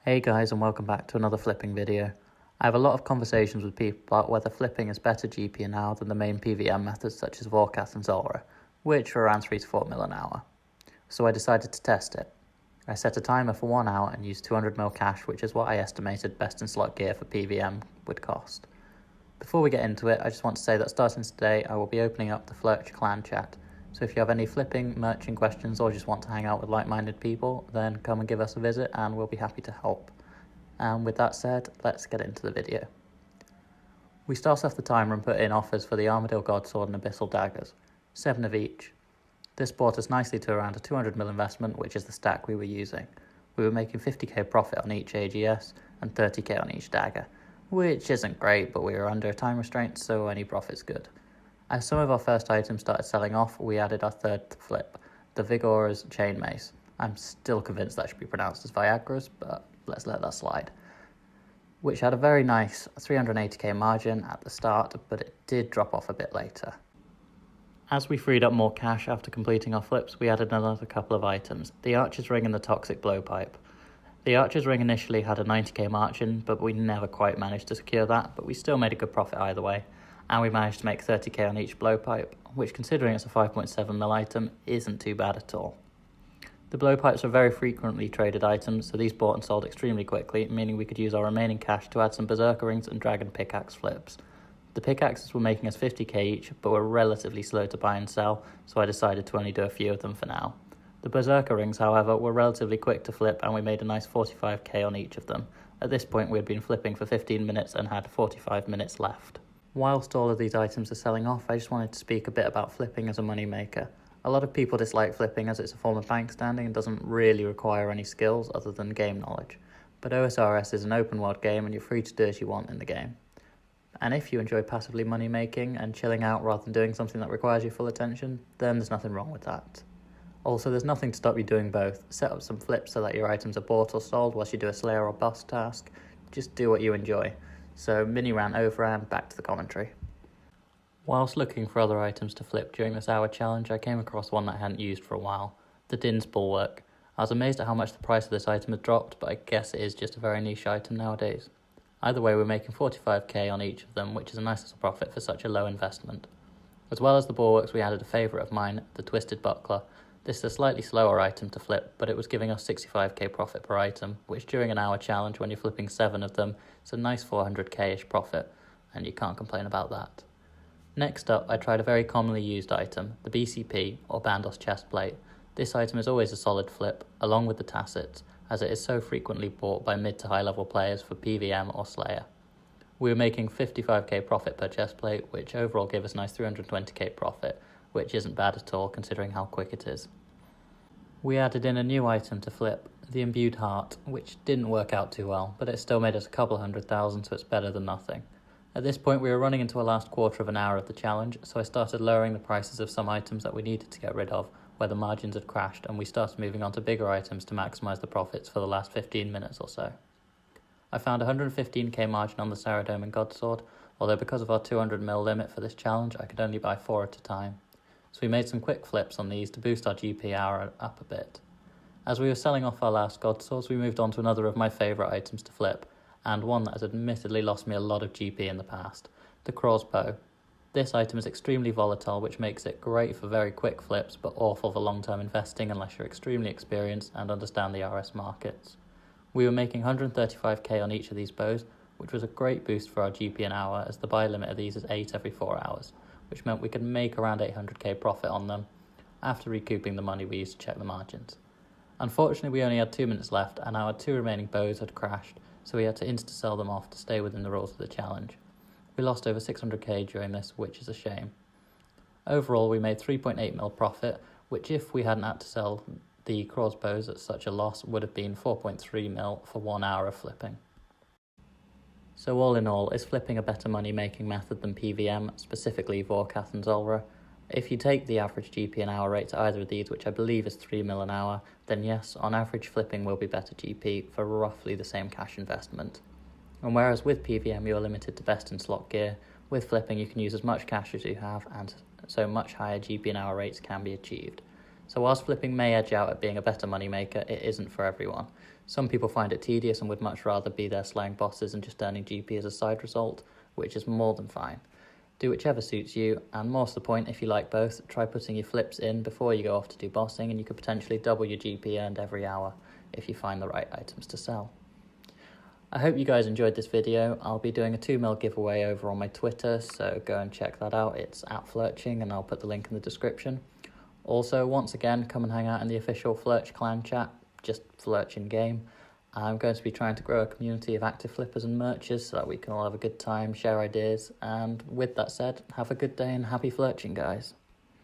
Hey guys, and welcome back to another flipping video. I have a lot of conversations with people about whether flipping is better GP an hour than the main PvM methods such as Vorkath and Zolra, which are around 3 to 4 mil an hour. So I decided to test it. I set a timer for 1 hour and used 200 mil cash, which is what I estimated best in slot gear for PvM would cost. Before we get into it, I just want to say that starting today I will be opening up the Flerch clan chat. So if you have any flipping, merching questions or just want to hang out with like-minded people, then come and give us a visit and we'll be happy to help. And with that said, let's get into the video. We start off the timer and put in offers for the Armadillo Godsword and Abyssal Daggers, 7 of each. This brought us nicely to around a 200 mil investment, which is the stack we were using. We were making 50k profit on each AGS and 30k on each dagger, which isn't great, but we were under a time restraint, so any profit's good. As some of our first items started selling off, we added our third flip, the Vigora's Chain Mace. I'm still convinced that should be pronounced as Viagra's, but let's let that slide. Which had a very nice 380k margin at the start, but it did drop off a bit later. As we freed up more cash after completing our flips, we added another couple of items, the Archer's Ring and the Toxic Blowpipe. The Archer's Ring initially had a 90k margin, but we never quite managed to secure that, but we still made a good profit either way. And we managed to make 30k on each blowpipe, which considering it's a 5.7mm item, isn't too bad at all. The blowpipes are very frequently traded items, so these bought and sold extremely quickly, meaning we could use our remaining cash to add some Berserker Rings and Dragon Pickaxe flips. The pickaxes were making us 50k each, but were relatively slow to buy and sell, so I decided to only do a few of them for now. The Berserker Rings, however, were relatively quick to flip and we made a nice 45k on each of them. At this point we had been flipping for 15 minutes and had 45 minutes left. Whilst all of these items are selling off, I just wanted to speak a bit about flipping as a money maker. A lot of people dislike flipping as it's a form of bank standing and doesn't really require any skills other than game knowledge. But OSRS is an open world game and you're free to do as you want in the game. And if you enjoy passively money making and chilling out rather than doing something that requires your full attention, then there's nothing wrong with that. Also, there's nothing to stop you doing both. Set up some flips so that your items are bought or sold whilst you do a Slayer or Boss task. Just do what you enjoy. So mini rant over and back to the commentary. Whilst looking for other items to flip during this hour challenge, I came across one that I hadn't used for a while, the Din's Bulwark. I was amazed at how much the price of this item had dropped, but I guess it is just a very niche item nowadays. Either way, we're making 45k on each of them, which is a nice little profit for such a low investment. As well as the Bulwarks, we added a favourite of mine, the Twisted Buckler. This is a slightly slower item to flip, but it was giving us 65k profit per item, which during an hour challenge when you're flipping 7 of them, is a nice 400k-ish profit, and you can't complain about that. Next up, I tried a very commonly used item, the BCP, or Bandos Chestplate. This item is always a solid flip, along with the Tassets, as it is so frequently bought by mid to high level players for PvM or Slayer. We were making 55k profit per chestplate, which overall gave us a nice 320k profit, which isn't bad at all considering how quick it is. We added in a new item to flip, the Imbued Heart, which didn't work out too well, but it still made us a couple 100,000, so it's better than nothing. At this point we were running into a last quarter of an hour of the challenge, so I started lowering the prices of some items that we needed to get rid of, where the margins had crashed, and we started moving on to bigger items to maximise the profits for the last 15 minutes or so. I found 115k margin on the Saradome and Godsword, although because of our 200mm limit for this challenge I could only buy 4 at a time. So we made some quick flips on these to boost our GP hour up a bit. As we were selling off our last Godswords, we moved on to another of my favourite items to flip, and one that has admittedly lost me a lot of GP in the past, the Crossbow. This item is extremely volatile, which makes it great for very quick flips, but awful for long-term investing unless you're extremely experienced and understand the RS markets. We were making 135k on each of these bows, which was a great boost for our GP an hour, as the buy limit of these is 8 every 4 hours, which meant we could make around 800k profit on them, after recouping the money we used to check the margins. Unfortunately, we only had 2 minutes left, and our 2 remaining bows had crashed, so we had to insta-sell them off to stay within the rules of the challenge. We lost over 600k during this, which is a shame. Overall, we made 3.8mm profit, which if we hadn't had to sell the crossbows at such a loss would have been 4.3mm for 1 hour of flipping. So all in all, is flipping a better money making method than PvM, specifically Vorkath and Zolra? If you take the average GP an hour rate to either of these, which I believe is 3mm an hour, then yes, on average flipping will be better GP for roughly the same cash investment. And whereas with PvM you are limited to best in slot gear, with flipping you can use as much cash as you have, and so much higher GP an hour rates can be achieved. So whilst flipping may edge out at being a better moneymaker, it isn't for everyone. Some people find it tedious and would much rather be there slaying bosses and just earning GP as a side result, which is more than fine. Do whichever suits you, and more to the point, if you like both, try putting your flips in before you go off to do bossing, and you could potentially double your GP earned every hour if you find the right items to sell. I hope you guys enjoyed this video. I'll be doing a 2mil giveaway over on my Twitter, so go and check that out. It's @Flerching, and I'll put the link in the description. Also, once again, come and hang out in the official Flerch clan chat, just Flerch in game. I'm going to be trying to grow a community of active flippers and merchers so that we can all have a good time, share ideas, and with that said, have a good day and happy Flerching, guys.